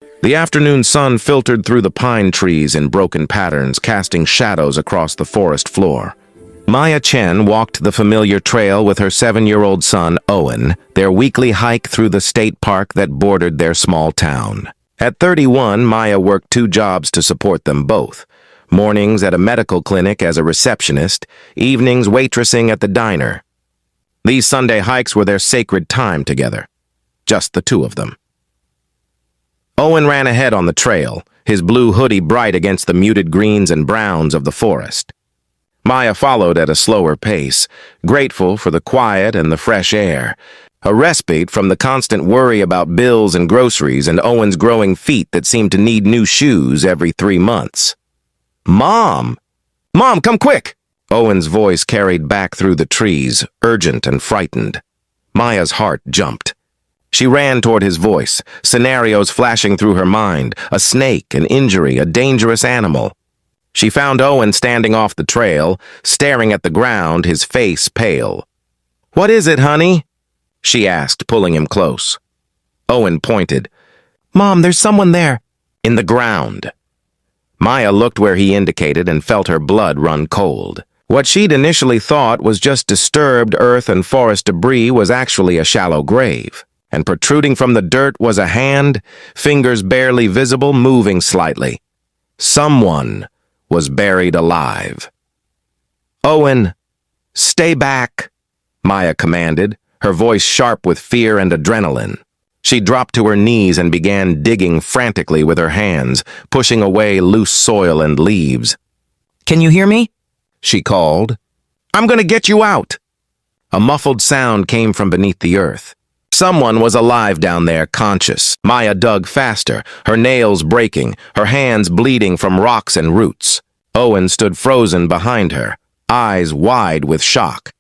The afternoon sun filtered through the pine trees in broken patterns, casting shadows across the forest floor. Maya Chen walked the familiar trail with her 7-year-old son, Owen, their weekly hike through the state park that bordered their small town. At 31, Maya worked 2 jobs to support them both. Mornings at a medical clinic as a receptionist, evenings waitressing at the diner. These Sunday hikes were their sacred time together. Just the 2 of them. Owen ran ahead on the trail, his blue hoodie bright against the muted greens and browns of the forest. Maya followed at a slower pace, grateful for the quiet and the fresh air, a respite from the constant worry about bills and groceries and Owen's growing feet that seemed to need new shoes every 3 months. "Mom! Mom, come quick!" Owen's voice carried back through the trees, urgent and frightened. Maya's heart jumped. She ran toward his voice, scenarios flashing through her mind, a snake, an injury, a dangerous animal. She found Owen standing off the trail, staring at the ground, his face pale. "What is it, honey?" she asked, pulling him close. Owen pointed. "Mom, there's someone there." "In the ground." Maya looked where he indicated and felt her blood run cold. What she'd initially thought was just disturbed earth and forest debris was actually a shallow grave, and protruding from the dirt was a hand, fingers barely visible, moving slightly. Someone was buried alive. "Owen, stay back," Maya commanded, her voice sharp with fear and adrenaline. She dropped to her knees and began digging frantically with her hands, pushing away loose soil and leaves. "Can you hear me?" she called. "I'm going to get you out." A muffled sound came from beneath the earth. Someone was alive down there, conscious. Maya dug faster, her nails breaking, her hands bleeding from rocks and roots. Owen stood frozen behind her, eyes wide with shock.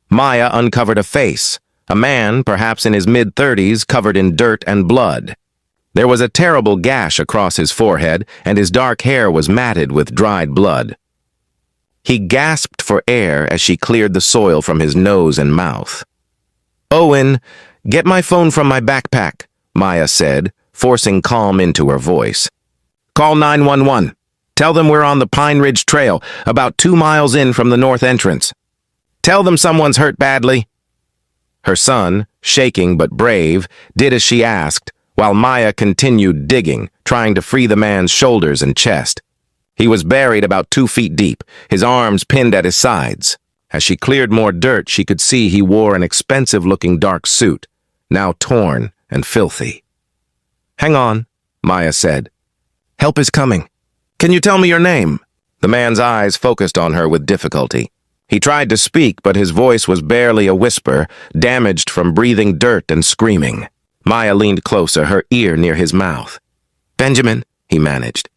Maya uncovered a face, a man, perhaps in his mid-30s, covered in dirt and blood. There was a terrible gash across his forehead, and his dark hair was matted with dried blood. He gasped for air as she cleared the soil from his nose and mouth. "Owen, get my phone from my backpack," Maya said, forcing calm into her voice. "Call 911. Tell them we're on the Pine Ridge Trail, about 2 miles in from the north entrance. Tell them someone's hurt badly." Her son, shaking but brave, did as she asked, while Maya continued digging, trying to free the man's shoulders and chest. He was buried about 2 feet deep, his arms pinned at his sides. As she cleared more dirt, she could see he wore an expensive-looking dark suit, now torn and filthy. "Hang on," Maya said. "Help is coming. Can you tell me your name?" The man's eyes focused on her with difficulty. He tried to speak, but his voice was barely a whisper, damaged from breathing dirt and screaming. Maya leaned closer, her ear near his mouth. "Benjamin," he managed.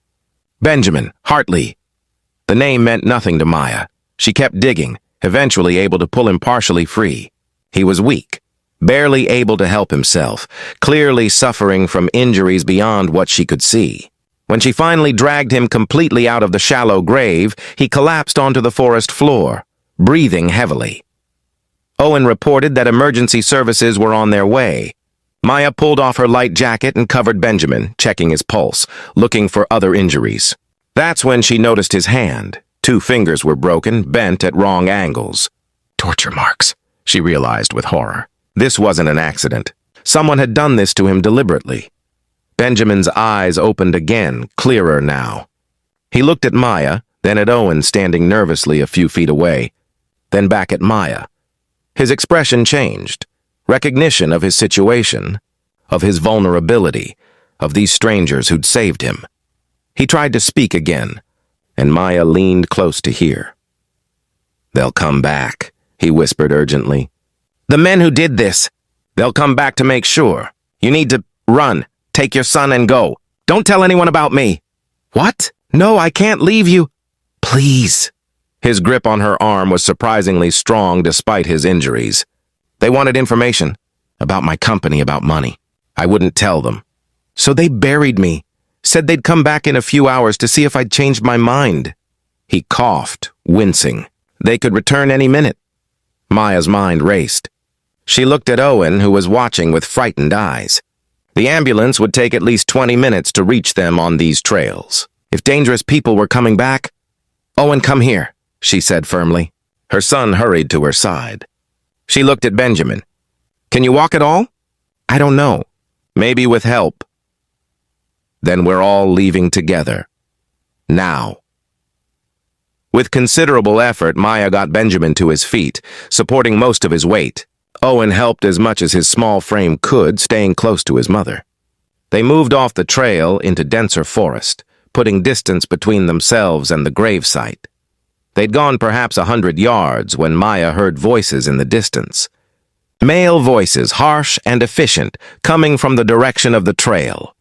"Benjamin Hartley." The name meant nothing to Maya. She kept digging, eventually able to pull him partially free. He was weak, barely able to help himself, clearly suffering from injuries beyond what she could see. When she finally dragged him completely out of the shallow grave, he collapsed onto the forest floor, breathing heavily. Owen reported that emergency services were on their way. Maya pulled off her light jacket and covered Benjamin, checking his pulse, looking for other injuries. That's when she noticed his hand. 2 fingers were broken, bent at wrong angles. Torture marks, she realized with horror. This wasn't an accident. Someone had done this to him deliberately. Benjamin's eyes opened again, clearer now. He looked at Maya, then at Owen standing nervously a few feet away, then back at Maya. His expression changed. Recognition of his situation, of his vulnerability, of these strangers who'd saved him. He tried to speak again, and Maya leaned close to hear. "They'll come back," he whispered urgently. "The men who did this, they'll come back to make sure. You need to run, take your son and go. Don't tell anyone about me." "What? No, I can't leave you." "Please." His grip on her arm was surprisingly strong despite his injuries. "They wanted information about my company, about money. I wouldn't tell them. So they buried me, said they'd come back in a few hours to see if I'd changed my mind." He coughed, wincing. They could return any minute. Maya's mind raced. She looked at Owen, who was watching with frightened eyes. The ambulance would take at least 20 minutes to reach them on these trails. If dangerous people were coming back, "Owen, come here," she said firmly. Her son hurried to her side. She looked at Benjamin. "Can you walk at all?" "I don't know. Maybe with help." "Then we're all leaving together. Now." With considerable effort, Maya got Benjamin to his feet, supporting most of his weight. Owen helped as much as his small frame could, staying close to his mother. They moved off the trail into denser forest, putting distance between themselves and the gravesite. They'd gone perhaps 100 yards when Maya heard voices in the distance. Male voices, harsh and efficient, coming from the direction of the trail.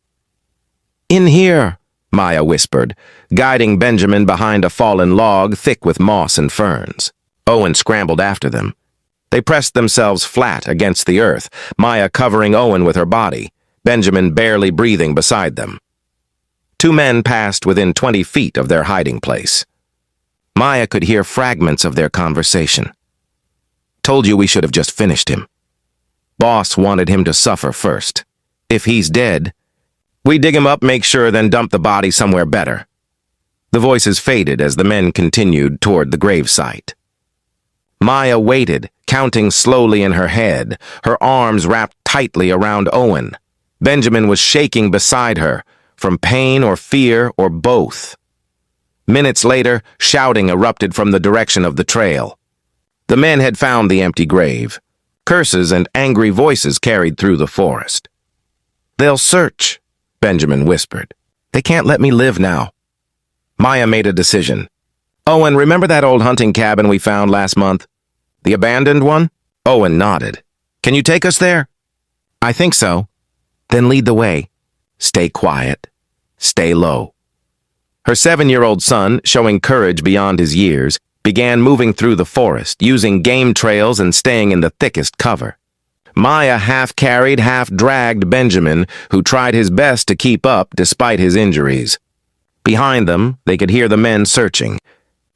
"In here," Maya whispered, guiding Benjamin behind a fallen log thick with moss and ferns. Owen scrambled after them. They pressed themselves flat against the earth, Maya covering Owen with her body, Benjamin barely breathing beside them. Two men passed within 20 feet of their hiding place. Maya could hear fragments of their conversation. "Told you we should have just finished him. Boss wanted him to suffer first. If he's dead, we dig him up, make sure, then dump the body somewhere better." The voices faded as the men continued toward the gravesite. Maya waited, counting slowly in her head, her arms wrapped tightly around Owen. Benjamin was shaking beside her, from pain or fear or both. Minutes later, shouting erupted from the direction of the trail. The men had found the empty grave. Curses and angry voices carried through the forest. "They'll search," Benjamin whispered. "They can't let me live now." Maya made a decision. "Owen, remember that old hunting cabin we found last month? The abandoned one?" Owen nodded. "Can you take us there?" "I think so." "Then lead the way. Stay quiet. Stay low." Her 7-year-old son, showing courage beyond his years, began moving through the forest, using game trails and staying in the thickest cover. Maya half-carried, half-dragged Benjamin, who tried his best to keep up despite his injuries. Behind them, they could hear the men searching,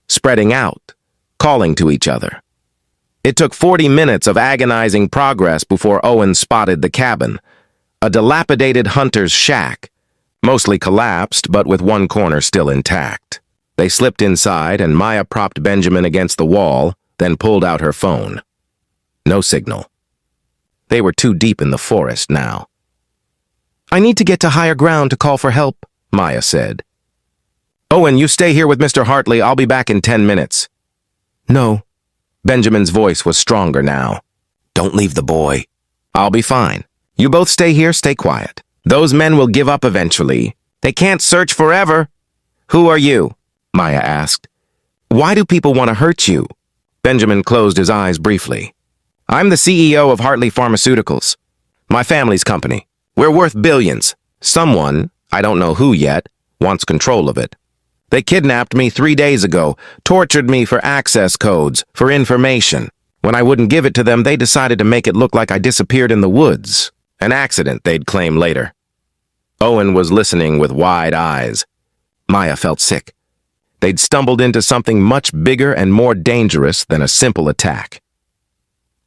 spreading out, calling to each other. It took 40 minutes of agonizing progress before Owen spotted the cabin, a dilapidated hunter's shack, mostly collapsed but with one corner still intact. They slipped inside and Maya propped Benjamin against the wall, then pulled out her phone. No signal. They were too deep in the forest now. "I need to get to higher ground to call for help," Maya said. "Owen, you stay here with Mr. Hartley. I'll be back in 10 minutes. "No." Benjamin's voice was stronger now. "Don't leave the boy." "I'll be fine. You both stay here, stay quiet. Those men will give up eventually. They can't search forever." "Who are you?" Maya asked. "Why do people want to hurt you?" Benjamin closed his eyes briefly. "I'm the CEO of Hartley Pharmaceuticals. My family's company. We're worth billions. Someone, I don't know who yet, wants control of it. They kidnapped me 3 days ago, tortured me for access codes, for information. When I wouldn't give it to them, they decided to make it look like I disappeared in the woods. An accident, they'd claim later." Owen was listening with wide eyes. Maya felt sick. They'd stumbled into something much bigger and more dangerous than a simple attack.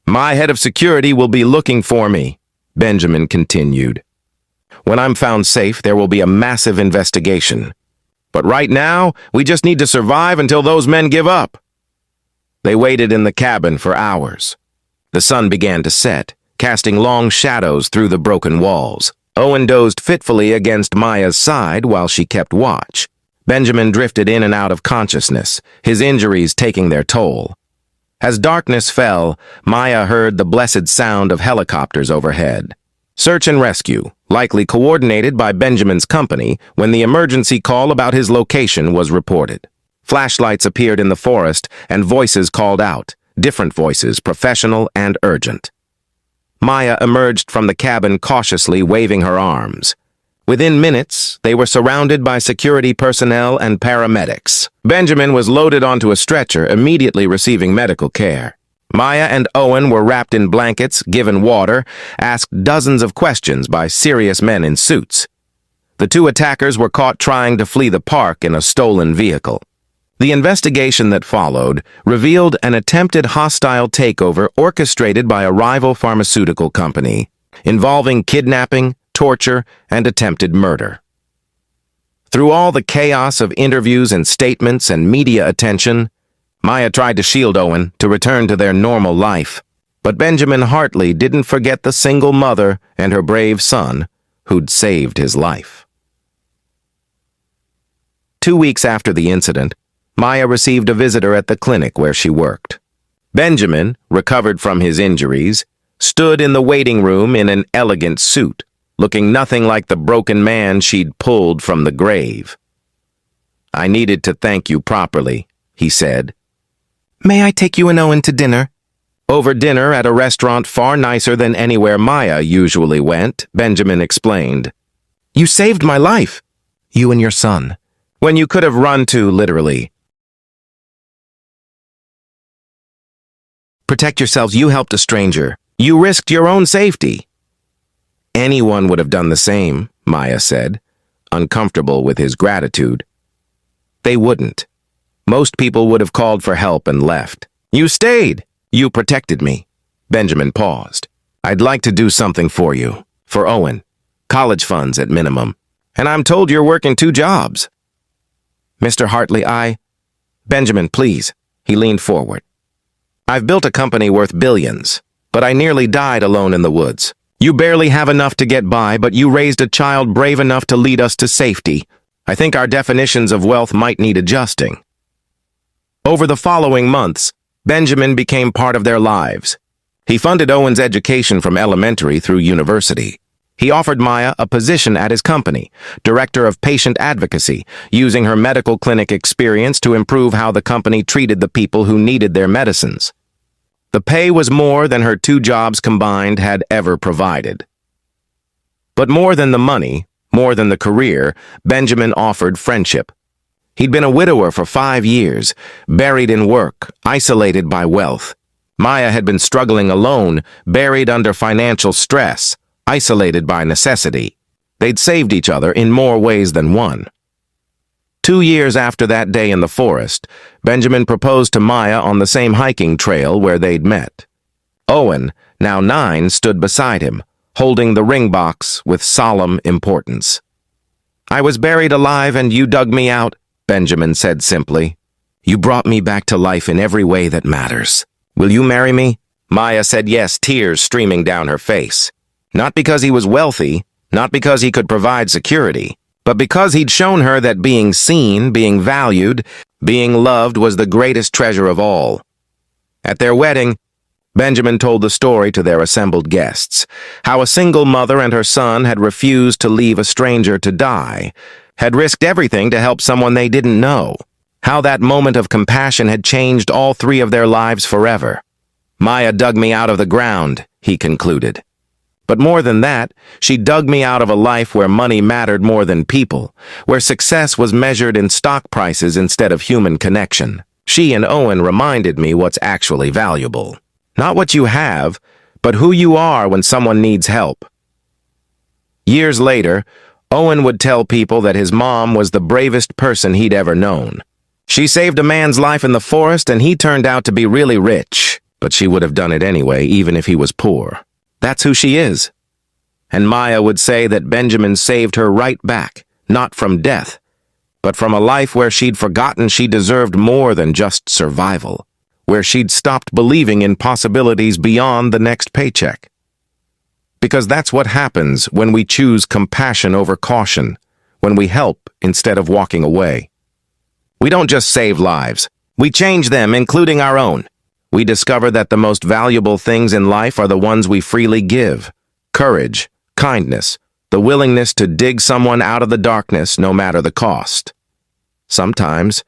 "My head of security will be looking for me," Benjamin continued. "When I'm found safe, there will be a massive investigation. But right now, we just need to survive until those men give up." They waited in the cabin for hours. The sun began to set, casting long shadows through the broken walls. Owen dozed fitfully against Maya's side while she kept watch. Benjamin drifted in and out of consciousness, his injuries taking their toll. As darkness fell, Maya heard the blessed sound of helicopters overhead. Search and rescue, likely coordinated by Benjamin's company when the emergency call about his location was reported. Flashlights appeared in the forest and voices called out, different voices, professional and urgent. Maya emerged from the cabin cautiously, waving her arms. Within minutes, they were surrounded by security personnel and paramedics. Benjamin was loaded onto a stretcher, immediately receiving medical care. Maya and Owen were wrapped in blankets, given water, asked dozens of questions by serious men in suits. The two attackers were caught trying to flee the park in a stolen vehicle. The investigation that followed revealed an attempted hostile takeover orchestrated by a rival pharmaceutical company, involving kidnapping, torture, and attempted murder. Through all the chaos of interviews and statements and media attention, Maya tried to shield Owen to return to their normal life. But Benjamin Hartley didn't forget the single mother and her brave son who'd saved his life. 2 weeks after the incident, Maya received a visitor at the clinic where she worked. Benjamin, recovered from his injuries, stood in the waiting room in an elegant suit, looking nothing like the broken man she'd pulled from the grave. "I needed to thank you properly," he said. "May I take you and Owen to dinner?" Over dinner at a restaurant far nicer than anywhere Maya usually went, Benjamin explained. "You saved my life, you and your son, when you could have run to, literally. Protect yourselves, you helped a stranger. You risked your own safety." "Anyone would have done the same," Maya said, uncomfortable with his gratitude. "They wouldn't. Most people would have called for help and left. You stayed. You protected me." Benjamin paused. "I'd like to do something for you. For Owen. College funds at minimum. And I'm told you're working 2 jobs." "Mr. Hartley, Benjamin, please." He leaned forward. "I've built a company worth billions, but I nearly died alone in the woods. You barely have enough to get by, but you raised a child brave enough to lead us to safety. I think our definitions of wealth might need adjusting." Over the following months, Benjamin became part of their lives. He funded Owen's education from elementary through university. He offered Maya a position at his company, director of patient advocacy, using her medical clinic experience to improve how the company treated the people who needed their medicines. The pay was more than her 2 jobs combined had ever provided. But more than the money, more than the career, Benjamin offered friendship. He'd been a widower for 5 years, buried in work, isolated by wealth. Maya had been struggling alone, buried under financial stress, isolated by necessity. They'd saved each other in more ways than one. 2 years after that day in the forest, Benjamin proposed to Maya on the same hiking trail where they'd met. Owen, now 9, stood beside him, holding the ring box with solemn importance. "I was buried alive and you dug me out," Benjamin said simply. "You brought me back to life in every way that matters. Will you marry me?" Maya said yes, tears streaming down her face. Not because he was wealthy, not because he could provide security, but because he'd shown her that being seen, being valued, being loved was the greatest treasure of all. At their wedding, Benjamin told the story to their assembled guests, how a single mother and her son had refused to leave a stranger to die, had risked everything to help someone they didn't know, how that moment of compassion had changed all 3 of their lives forever. "Maya dug me out of the ground," he concluded. "But more than that, she dug me out of a life where money mattered more than people, where success was measured in stock prices instead of human connection. She and Owen reminded me what's actually valuable. Not what you have, but who you are when someone needs help." Years later, Owen would tell people that his mom was the bravest person he'd ever known. She saved a man's life in the forest and he turned out to be really rich, but she would have done it anyway, even if he was poor. That's who she is. And Maya would say that Benjamin saved her right back, not from death, but from a life where she'd forgotten she deserved more than just survival, where she'd stopped believing in possibilities beyond the next paycheck. Because that's what happens when we choose compassion over caution, when we help instead of walking away. We don't just save lives, we change them, including our own. We discover that the most valuable things in life are the ones we freely give. Courage, kindness, the willingness to dig someone out of the darkness no matter the cost. Sometimes,